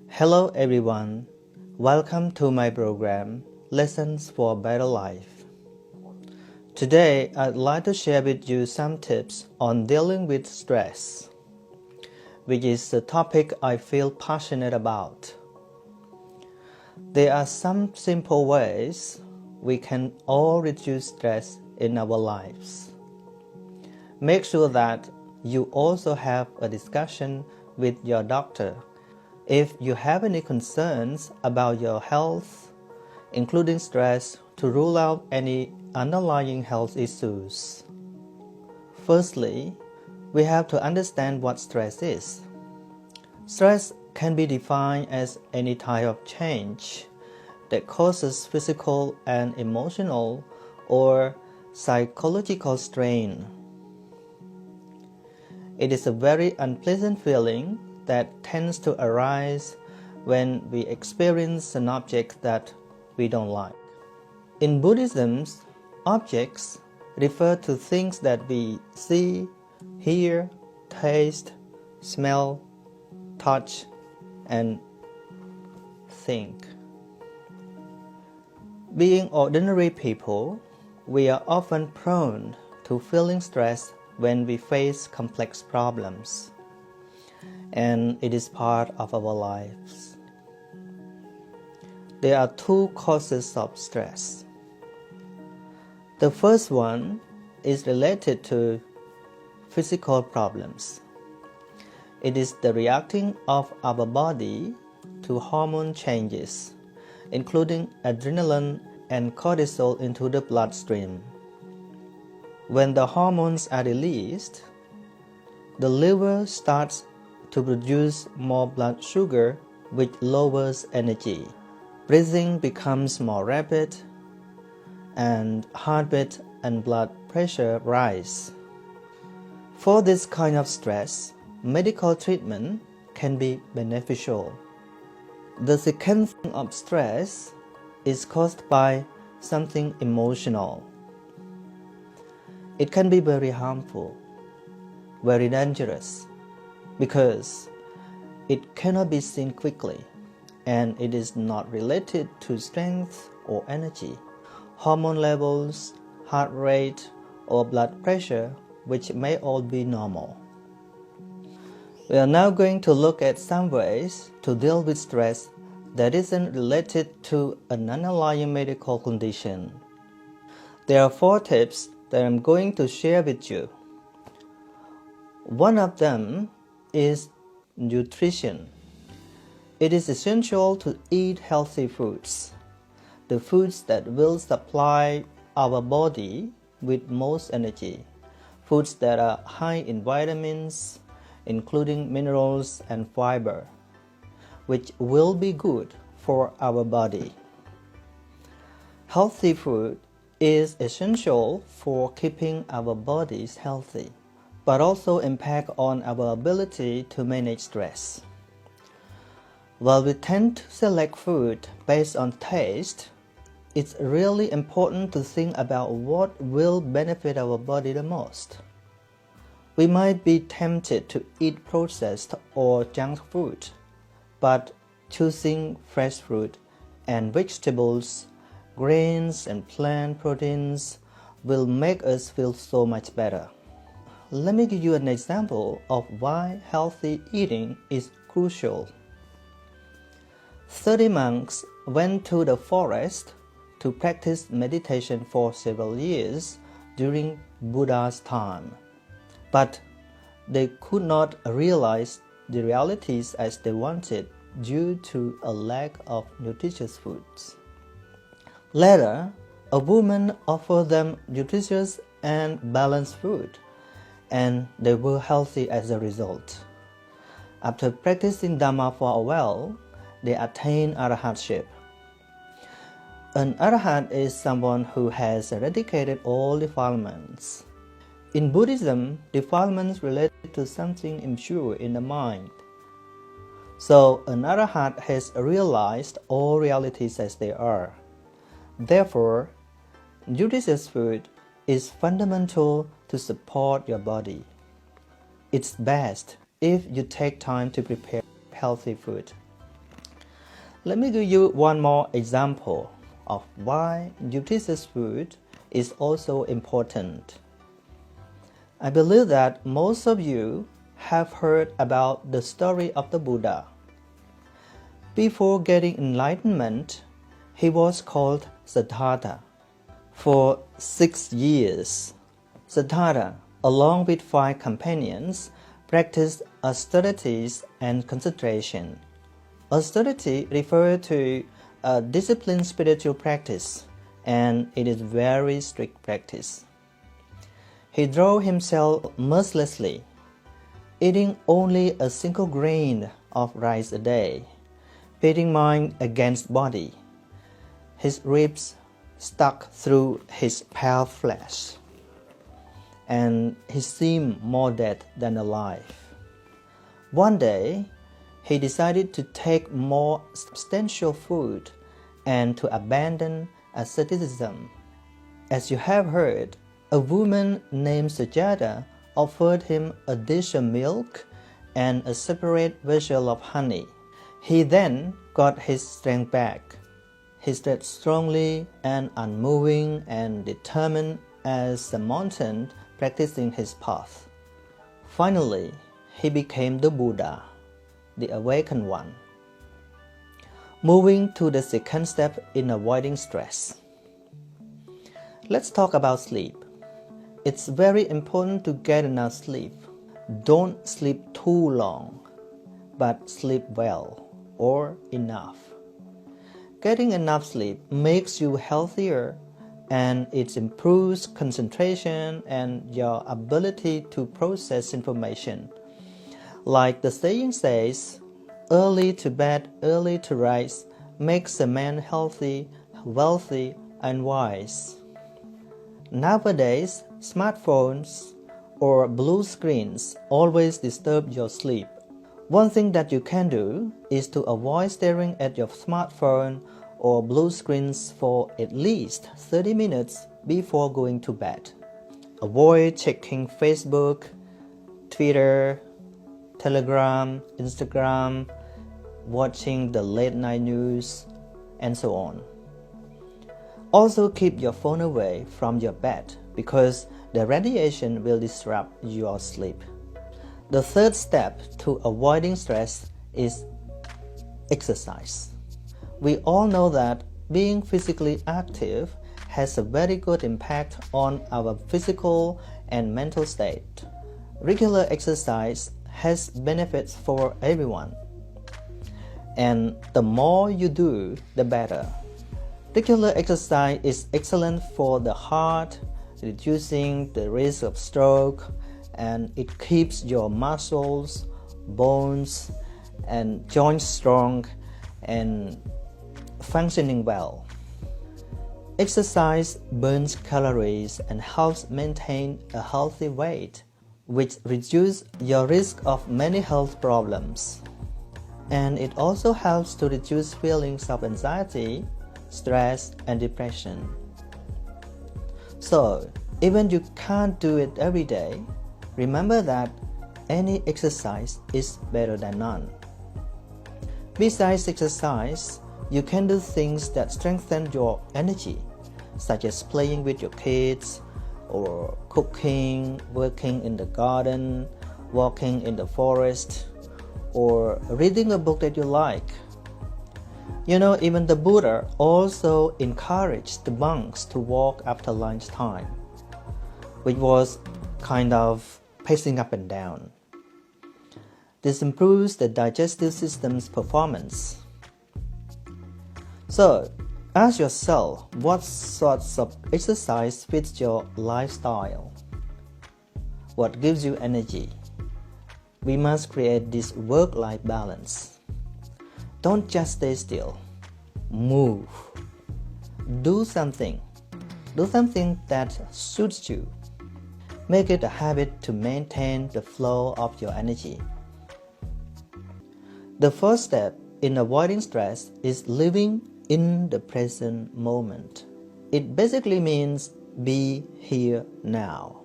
Hello everyone, welcome to my program, Lessons for a Better Life. Today, I'd like to share with you some tips on dealing with stress, which is the topic I feel passionate about. There are some simple ways we can all reduce stress in our lives. Make sure that you also have a discussion with your doctor if you have any concerns about your health, including stress, to rule out any underlying health issues. Firstly, we have to understand what stress is. Stress can be defined as any type of change that causes physical and emotional or psychological strain. It is a very unpleasant feeling that tends to arise when we experience an object that we don't like. In Buddhism, objects refer to things that we see, hear, taste, smell, touch, and think. Being ordinary people, we are often prone to feeling stressed when we face complex problems, and it is part of our lives. There are two causes of stress. The first one is related to physical problems. It is the reacting of our body to hormone changes, including adrenaline and cortisol into the bloodstream. When the hormones are released, the liver starts to produce more blood sugar, which lowers energy. Breathing becomes more rapid, and heartbeat and blood pressure rise. For this kind of stress, medical treatment can be beneficial. The second form of stress is caused by something emotional. It can be very harmful, very dangerous, because it cannot be seen quickly, and it is not related to strength or energy, hormone levels, heart rate, or blood pressure, which may all be normal. We are now going to look at some ways to deal with stress that isn't related to an underlying medical condition. There are 4 tips that I'm going to share with you. One of them is nutrition. It is essential to eat healthy foods, the foods that will supply our body with most energy, foods that are high in vitamins, including minerals and fiber, which will be good for our body. Healthy food is essential for keeping our bodies healthy, but also impact on our ability to manage stress. While we tend to select food based on taste, it's really important to think about what will benefit our body the most. We might be tempted to eat processed or junk food, but choosing fresh fruit and vegetables, grains and plant proteins will make us feel so much better. Let me give you an example of why healthy eating is crucial. 30 monks went to the forest to practice meditation for several years during Buddha's time, but they could not realize the realities as they wanted due to a lack of nutritious foods. Later, a woman offered them nutritious and balanced food, and they were healthy as a result. After practicing Dhamma for a while, they attained arhatship. An arhat is someone who has eradicated all defilements. In Buddhism, defilements relate to something impure in the mind. So an arhat has realized all realities as they are. Therefore, nutritious food is fundamental to support your body. It's best if you take time to prepare healthy food. Let me give you one more example of why nutritious food is also important. I believe that most of you have heard about the story of the Buddha. Before getting enlightenment, he was called Siddhartha. For 6 years, Siddhartha, along with 5 companions, practiced austerity and concentration. Austerity refers to a disciplined spiritual practice, and it is very strict practice. He drove himself mercilessly, eating only a single grain of rice a day, pitting mind against body. His ribs stuck through his pale flesh, and he seemed more dead than alive. One day, he decided to take more substantial food and to abandon asceticism. As you have heard, a woman named Sochea offered him a dish of milk and a separate vessel of honey. He then got his strength back. He stood strongly and unmoving and determined as a mountain practicing his path. Finally, he became the Buddha, the awakened one. Moving to the second step in avoiding stress. Let's talk about sleep. It's very important to get enough sleep. Don't sleep too long, but sleep well or enough. Getting enough sleep makes you healthier, and it improves concentration and your ability to process information. Like the saying says, early to bed, early to rise makes a man healthy, wealthy, and wise. Nowadays, smartphones or blue screens always disturb your sleep. One thing that you can do is to avoid staring at your smartphone or blue screens for at least 30 minutes before going to bed. Avoid checking Facebook, Twitter, Telegram, Instagram, watching the late night news, and so on. Also keep your phone away from your bed because the radiation will disrupt your sleep. The third step to avoiding stress is exercise. We all know that being physically active has a very good impact on our physical and mental state. Regular exercise has benefits for everyone, and the more you do, the better. Regular exercise is excellent for the heart, reducing the risk of stroke, and it keeps your muscles, bones, and joints strong and functioning well. Exercise burns calories and helps maintain a healthy weight, which reduces your risk of many health problems. And it also helps to reduce feelings of anxiety, stress, and depression. So, even you can't do it every day, remember that any exercise is better than none. Besides exercise, you can do things that strengthen your energy, such as playing with your kids, or cooking, working in the garden, walking in the forest, or reading a book that you like. You know, even the Buddha also encouraged the monks to walk after lunchtime, which was kind of pacing up and down. This improves the digestive system's performance. So, ask yourself what sorts of exercise fits your lifestyle. What gives you energy? We must create this work-life balance. Don't just stay still. Move. Do something. Do something that suits you. Make it a habit to maintain the flow of your energy. The first step in avoiding stress is living in the present moment. It basically means be here now.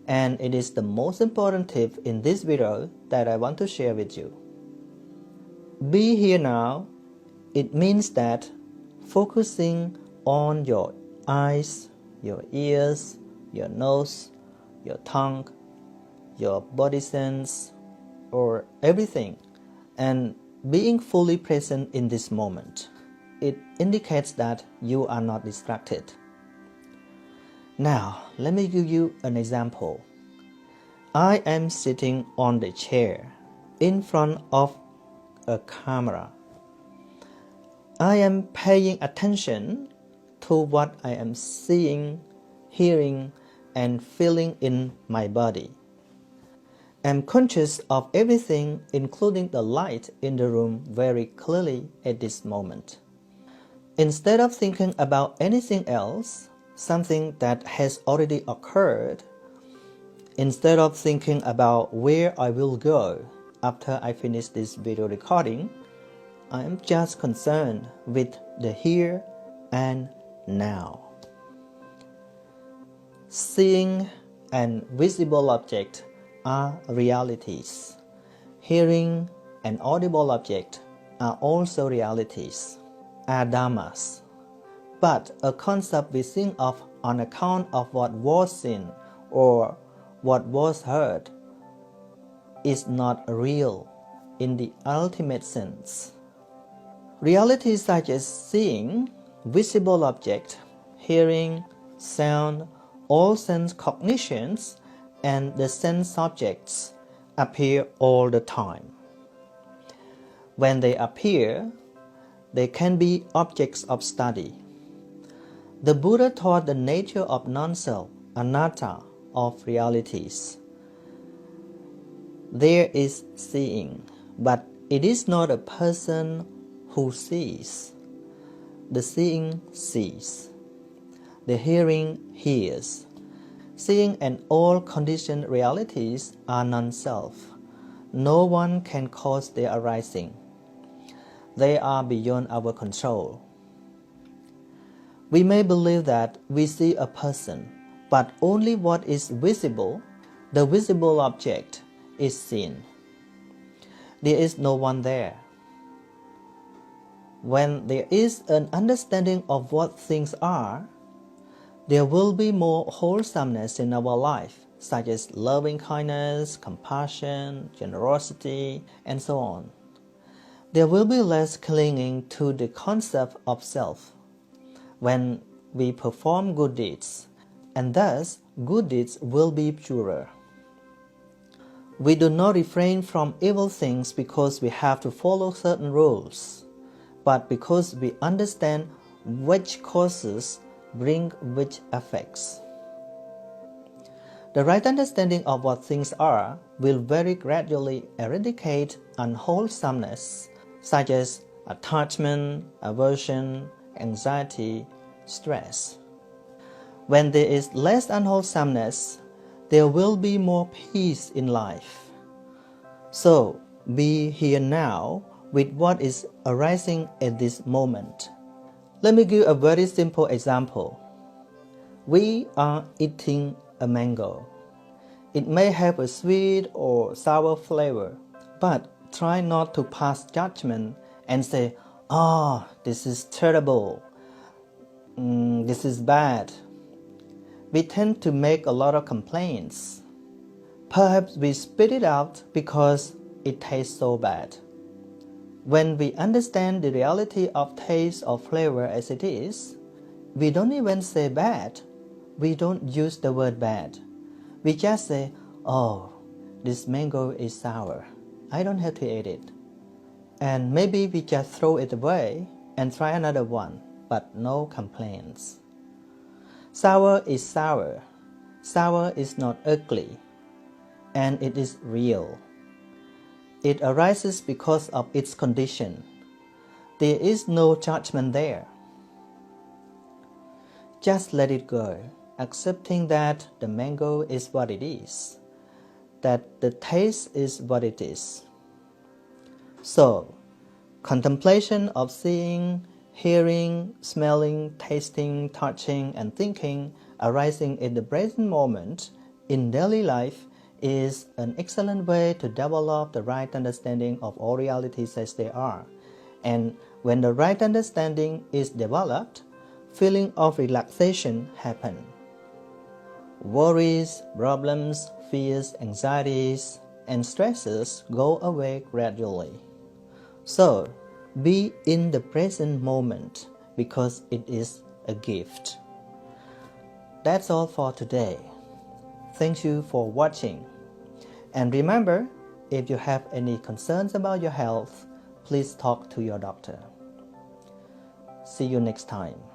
And it is the most important tip in this video that I want to share with you. Be here now, it means that focusing on your eyes, your ears, your nose, your tongue, your body sense, or everything, and being fully present in this moment. It indicates that you are not distracted. Now, let me give you an example. I am sitting on the chair in front of a camera. I am paying attention to what I am seeing, hearing, and feeling in my body. I'm conscious of everything, including the light in the room, very clearly at this moment. Instead of thinking about anything else, something that has already occurred, instead of thinking about where I will go after I finish this video recording, I am just concerned with the here and now. Seeing and visible objects are realities. Hearing and audible objects are also realities, are dhammas. But a concept we think of on account of what was seen or what was heard is not real in the ultimate sense. Realities such as seeing, visible object, hearing, sound, all sense cognitions, and the sense objects appear all the time. When they appear, they can be objects of study. The Buddha taught the nature of non-self, anatta, of realities. There is seeing, but it is not a person who sees. The seeing sees. The hearing hears. Seeing and all conditioned realities are non-self. No one can cause their arising. They are beyond our control. We may believe that we see a person, but only what is visible, the visible object, is seen. There is no one there. When there is an understanding of what things are, there will be more wholesomeness in our life, such as loving kindness, compassion, generosity, and so on. There will be less clinging to the concept of self when we perform good deeds, and thus good deeds will be purer. We do not refrain from evil things because we have to follow certain rules, but because we understand which causes bring which effects. The right understanding of what things are will very gradually eradicate unwholesomeness, such as attachment, aversion, anxiety, stress. When there is less unwholesomeness, there will be more peace in life. So, be here now with what is arising at this moment. Let me give a very simple example. We are eating a mango. It may have a sweet or sour flavor, but try not to pass judgment and say, "Oh, this is terrible. This is bad." We tend to make a lot of complaints. Perhaps we spit it out because it tastes so bad. When we understand the reality of taste or flavor as it is, we don't even say bad. We don't use the word bad. We just say, "Oh, this mango is sour. I don't have to eat it." And maybe we just throw it away and try another one, but no complaints. Sour is sour. Sour is not ugly, and it is real. It arises because of its condition. There is no judgment there. Just let it go, accepting that the mango is what it is, that the taste is what it is. So, contemplation of seeing, Hearing, smelling, tasting, touching, and thinking arising in the present moment in daily life is an excellent way to develop the right understanding of all realities as they are. And when the right understanding is developed, feeling of relaxation happen. Worries, problems, fears, anxieties, and stresses go away gradually. So, be in the present moment because it is a gift. That's all for today. Thank you for watching. And remember, if you have any concerns about your health, please talk to your doctor. See you next time.